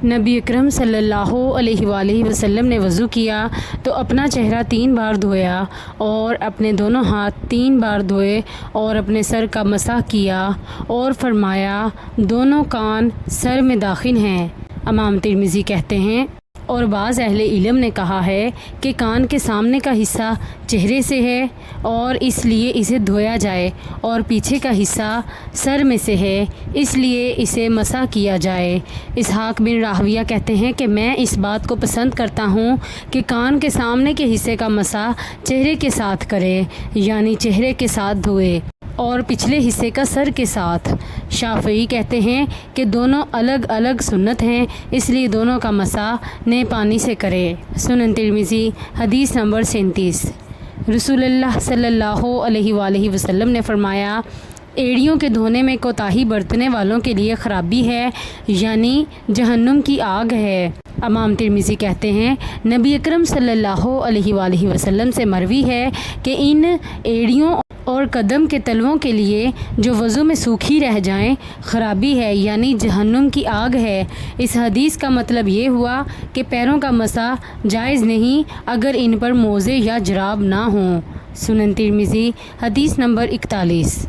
نبی اکرم صلی اللہ علیہ وآلہ وسلم نے وضو کیا تو اپنا چہرہ 3 بار دھویا اور اپنے دونوں ہاتھ 3 بار دھوئے اور اپنے سر کا مسح کیا اور فرمایا دونوں کان سر میں داخل ہیں۔ امام ترمذی کہتے ہیں اور بعض اہل علم نے کہا ہے کہ کان کے سامنے کا حصہ چہرے سے ہے اور اس لیے اسے دھویا جائے، اور پیچھے کا حصہ سر میں سے ہے اس لیے اسے مسح کیا جائے۔ اسحاق بن راہویہ کہتے ہیں کہ میں اس بات کو پسند کرتا ہوں کہ کان کے سامنے کے حصے کا مسح چہرے کے ساتھ کرے، یعنی چہرے کے ساتھ دھوئے، اور پچھلے حصے کا سر کے ساتھ۔ شافعی کہتے ہیں کہ دونوں الگ الگ سنت ہیں، اس لیے دونوں کا مسح نئے پانی سے کرے۔ سنن ترمذی حدیث نمبر 37۔ رسول اللہ صلی اللہ علیہ وآلہ وسلم نے فرمایا ایڑیوں کے دھونے میں کوتاہی برتنے والوں کے لیے خرابی ہے، یعنی جہنم کی آگ ہے۔ امام ترمذی کہتے ہیں نبی اکرم صلی اللہ علیہ وآلہ وسلم سے مروی ہے کہ ان ایڑیوں اور قدم کے تلووں کے لیے جو وضو میں سوکھی رہ جائیں خرابی ہے، یعنی جہنم کی آگ ہے۔ اس حدیث کا مطلب یہ ہوا کہ پیروں کا مسح جائز نہیں اگر ان پر موزے یا جراب نہ ہوں۔ سنن ترمذی حدیث نمبر 41۔